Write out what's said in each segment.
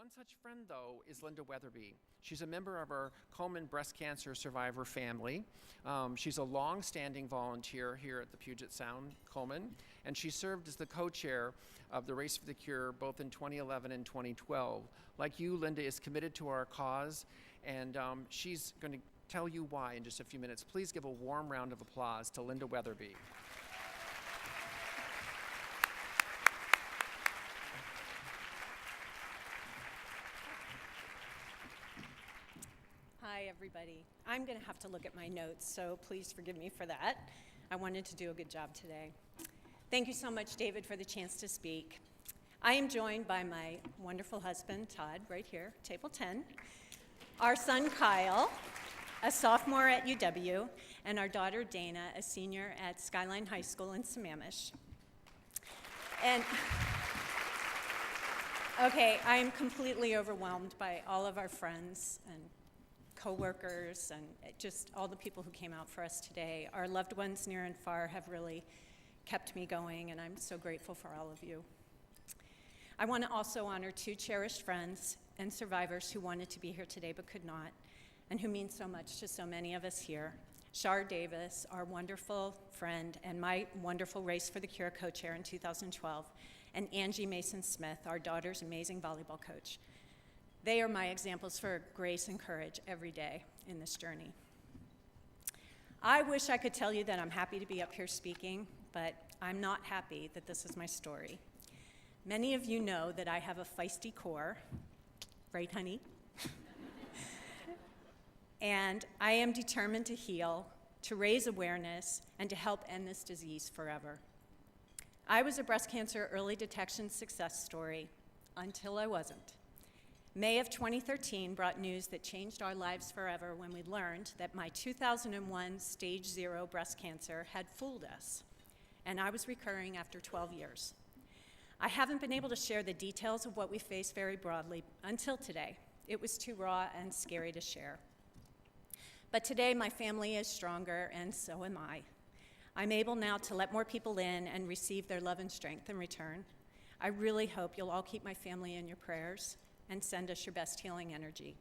One such friend, though, is Lynda Weatherby. She's a member of our Komen breast cancer survivor family. She's a long-standing volunteer here at the Puget Sound, Komen, and she served as the co-chair of the Race for the Cure both in 2011 and 2012. Like you, Lynda is committed to our cause, and she's going to tell you why in just a few minutes. Please give a warm round of applause to Lynda Weatherby. Hi, everybody. I'm going to have to look at my notes, so please forgive me for that. I wanted to do a good job today. Thank you so much, David, for the chance to speak. I am joined by my wonderful husband, Todd, right here, table 10, our son, Kyle, a sophomore at UW, and our daughter, Dana, a senior at Skyline High School in Sammamish. And okay, I am completely overwhelmed by all of our friends and co-workers and just all the people who came out for us today. Our loved ones near and far have really kept me going, and I'm so grateful for all of you. I want to also honor two cherished friends and survivors who wanted to be here today but could not, and who mean so much to so many of us here. Shar Davis, our wonderful friend and my wonderful Race for the Cure co-chair in 2012, and Angie Mason-Smith, our daughter's amazing volleyball coach. They are my examples for grace and courage every day in this journey. I wish I could tell you that I'm happy to be up here speaking, but I'm not happy that this is my story. Many of you know that I have a feisty core, right, honey? And I am determined to heal, to raise awareness, and to help end this disease forever. I was a breast cancer early detection success story until I wasn't. May of 2013 brought news that changed our lives forever when we learned that my 2001 stage 0 breast cancer had fooled us, and I was recurring after 12 years. I haven't been able to share the details of what we face very broadly until today. It was too raw and scary to share. But today my family is stronger, and so am I. I'm able now to let more people in and receive their love and strength in return. I really hope you'll all keep my family in your prayers and send us your best healing energy.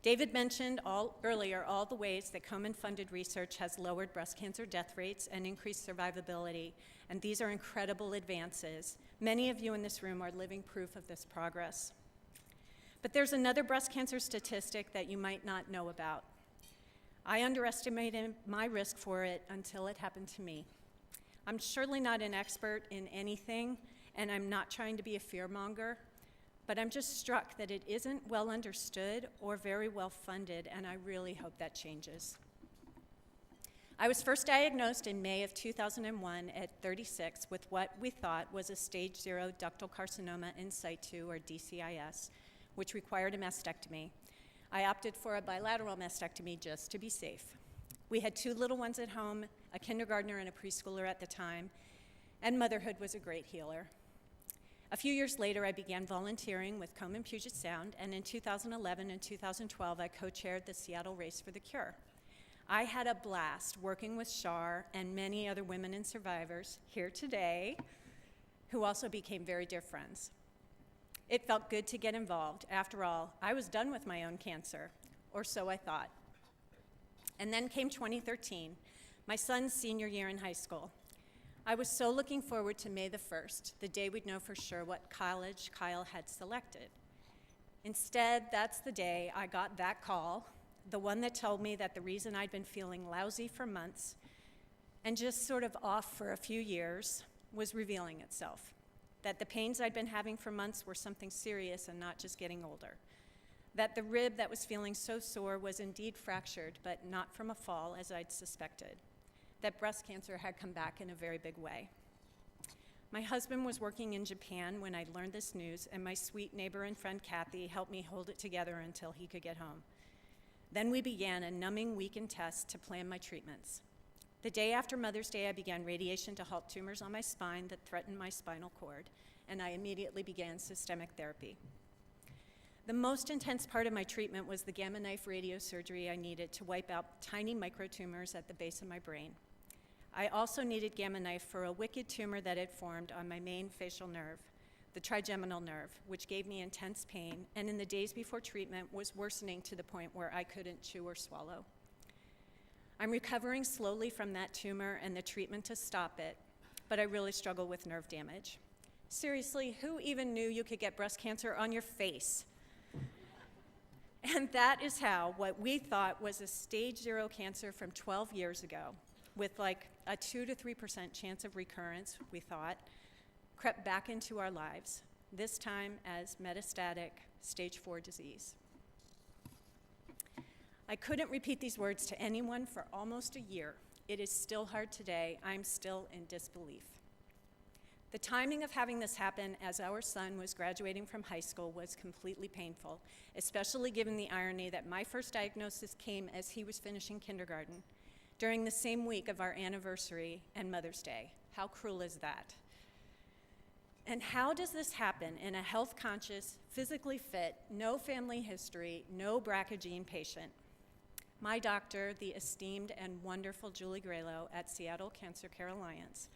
David mentioned earlier all the ways that Komen-funded research has lowered breast cancer death rates and increased survivability, and these are incredible advances. Many of you in this room are living proof of this progress. But there's another breast cancer statistic that you might not know about. I underestimated my risk for it until it happened to me. I'm surely not an expert in anything, and I'm not trying to be a fearmonger, but I'm just struck that it isn't well understood or very well funded, and I really hope that changes. I was first diagnosed in May of 2001 at 36 with what we thought was a stage 0 ductal carcinoma in situ, or DCIS, which required a mastectomy. I opted for a bilateral mastectomy just to be safe. We had two little ones at home, a kindergartner and a preschooler at the time, and motherhood was a great healer. A few years later, I began volunteering with Komen Puget Sound, and in 2011 and 2012, I co-chaired the Seattle Race for the Cure. I had a blast working with Shar and many other women and survivors here today who also became very dear friends. It felt good to get involved. After all, I was done with my own cancer, or so I thought. And then came 2013, my son's senior year in high school. I was so looking forward to May the 1st, the day we'd know for sure what college Kyle had selected. Instead, that's the day I got that call, the one that told me that the reason I'd been feeling lousy for months and just sort of off for a few years was revealing itself. That the pains I'd been having for months were something serious and not just getting older. That the rib that was feeling so sore was indeed fractured, but not from a fall as I'd suspected. That breast cancer had come back in a very big way. My husband was working in Japan when I learned this news, and my sweet neighbor and friend Kathy helped me hold it together until he could get home. Then we began a numbing week in tests to plan my treatments. The day after Mother's Day, I began radiation to halt tumors on my spine that threatened my spinal cord, and I immediately began systemic therapy. The most intense part of my treatment was the gamma knife radiosurgery I needed to wipe out tiny microtumors at the base of my brain. I also needed gamma knife for a wicked tumor that had formed on my main facial nerve. the trigeminal nerve, which gave me intense pain, and in the days before treatment was worsening to the point where I couldn't chew or swallow. I'm recovering slowly from that tumor and the treatment to stop it, but I really struggle with nerve damage. Seriously, who even knew you could get breast cancer on your face? And that is how what we thought was a stage 0 cancer from 12 years ago, with like a 2 to 3% chance of recurrence, we thought, crept back into our lives, this time as metastatic stage 4 disease. I couldn't repeat these words to anyone for almost a year. It is still hard today. I'm still in disbelief. The timing of having this happen as our son was graduating from high school was completely painful, especially given the irony that my first diagnosis came as he was finishing kindergarten, during the same week of our anniversary and Mother's Day. How cruel is that? And how does this happen in a health-conscious, physically fit, no family history, no BRCA gene patient? My doctor, the esteemed and wonderful Julie Graylow at Seattle Cancer Care Alliance,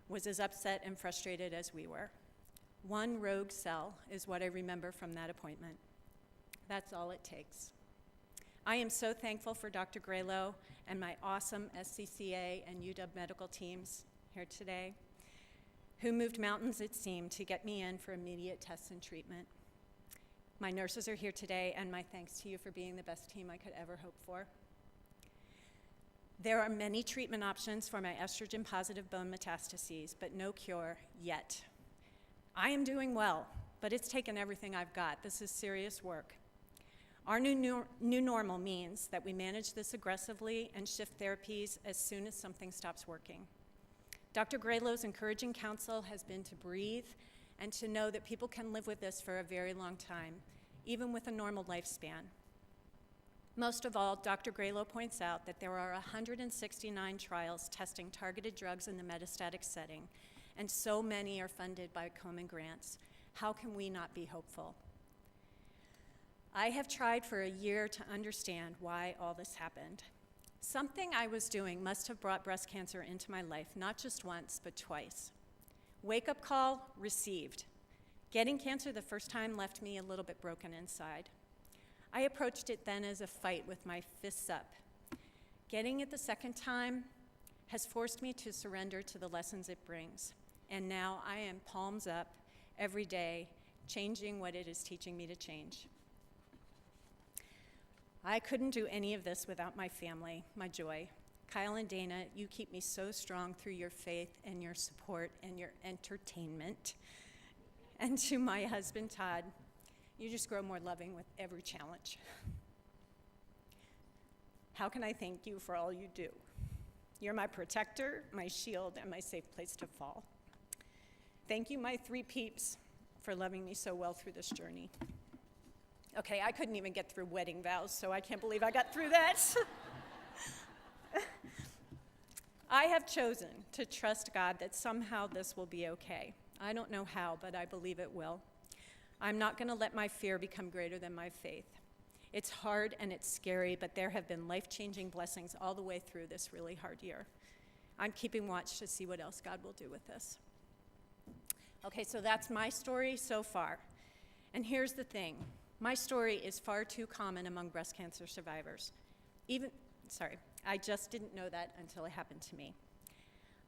was as upset and frustrated as we were. One rogue cell is what I remember from that appointment. That's all it takes. I am so thankful for Dr. Graylow and my awesome SCCA and UW medical teams here today, who moved mountains, it seemed, to get me in for immediate tests and treatment. My nurses are here today, and my thanks to you for being the best team I could ever hope for. There are many treatment options for my estrogen-positive bone metastases, but no cure yet. I am doing well, but it's taken everything I've got. This is serious work. Our new normal means that we manage this aggressively and shift therapies as soon as something stops working. Dr. Graylow's encouraging counsel has been to breathe and to know that people can live with this for a very long time, even with a normal lifespan. Most of all, Dr. Graylow points out that there are 169 trials testing targeted drugs in the metastatic setting, and so many are funded by Komen grants. How can we not be hopeful? I have tried for a year to understand why all this happened. Something I was doing must have brought breast cancer into my life, not just once, but twice. Wake-up call, received. Getting cancer the first time left me a little bit broken inside. I approached it then as a fight with my fists up. Getting it the second time has forced me to surrender to the lessons it brings. And now I am palms up every day, changing what it is teaching me to change. I couldn't do any of this without my family, my joy. Kyle and Dana, you keep me so strong through your faith and your support and your entertainment. And to my husband, Todd, you just grow more loving with every challenge. How can I thank you for all you do? You're my protector, my shield, and my safe place to fall. Thank you, my 3 peeps, for loving me so well through this journey. Okay, I couldn't even get through wedding vows, so I can't believe I got through that. I have chosen to trust God that somehow this will be okay. I don't know how, but I believe it will. I'm not going to let my fear become greater than my faith. It's hard and it's scary, but there have been life-changing blessings all the way through this really hard year. I'm keeping watch to see what else God will do with this. Okay, so that's my story so far. And here's the thing. My story is far too common among breast cancer survivors. I just didn't know that until it happened to me.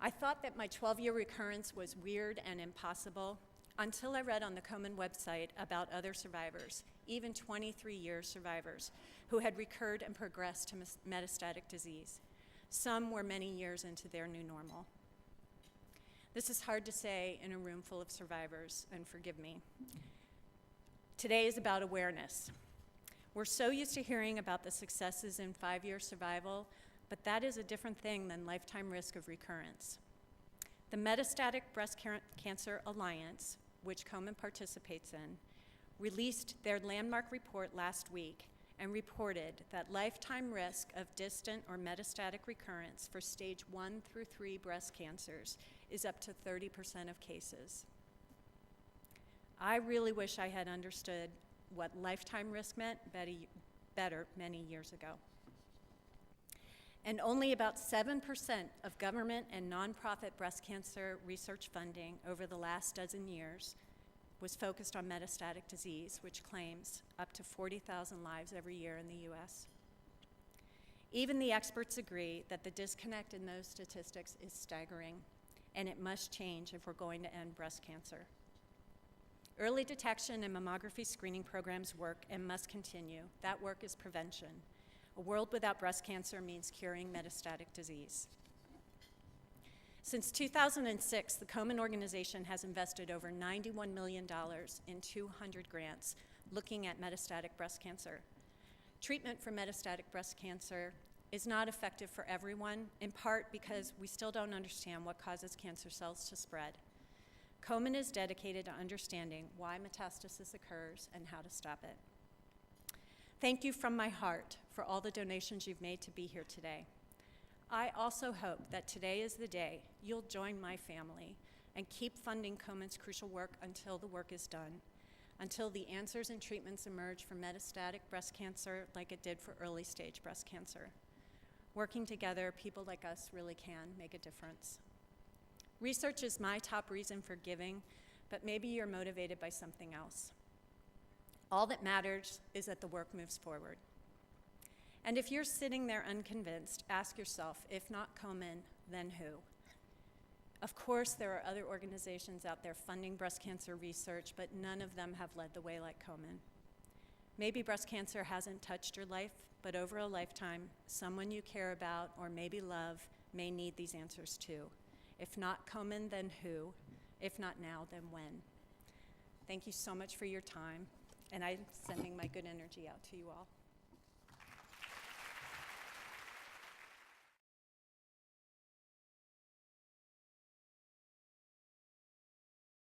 I thought that my 12-year recurrence was weird and impossible until I read on the Komen website about other survivors, even 23-year survivors, who had recurred and progressed to metastatic disease. Some were many years into their new normal. This is hard to say in a room full of survivors, and forgive me. Today is about awareness. We're so used to hearing about the successes in 5-year survival, but that is a different thing than lifetime risk of recurrence. The Metastatic Breast Cancer Alliance, which Komen participates in, released their landmark report last week and reported that lifetime risk of distant or metastatic recurrence for stage 1 through 3 breast cancers is up to 30% of cases. I really wish I had understood what lifetime risk meant better many years ago. And only about 7% of government and nonprofit breast cancer research funding over the last dozen years was focused on metastatic disease, which claims up to 40,000 lives every year in the US. Even the experts agree that the disconnect in those statistics is staggering, and it must change if we're going to end breast cancer. Early detection and mammography screening programs work and must continue. That work is prevention. A world without breast cancer means curing metastatic disease. Since 2006, the Komen organization has invested over $91 million in 200 grants looking at metastatic breast cancer. Treatment for metastatic breast cancer is not effective for everyone, in part because we still don't understand what causes cancer cells to spread. Komen is dedicated to understanding why metastasis occurs and how to stop it. Thank you from my heart for all the donations you've made to be here today. I also hope that today is the day you'll join my family and keep funding Komen's crucial work until the work is done, until the answers and treatments emerge for metastatic breast cancer like it did for early stage breast cancer. Working together, people like us really can make a difference. Research is my top reason for giving, but maybe you're motivated by something else. All that matters is that the work moves forward. And if you're sitting there unconvinced, ask yourself, if not Komen, then who? Of course, there are other organizations out there funding breast cancer research, but none of them have led the way like Komen. Maybe breast cancer hasn't touched your life, but over a lifetime, someone you care about or maybe love may need these answers too. If not Komen, then who? If not now, then when? Thank you so much for your time, and I'm sending my good energy out to you all.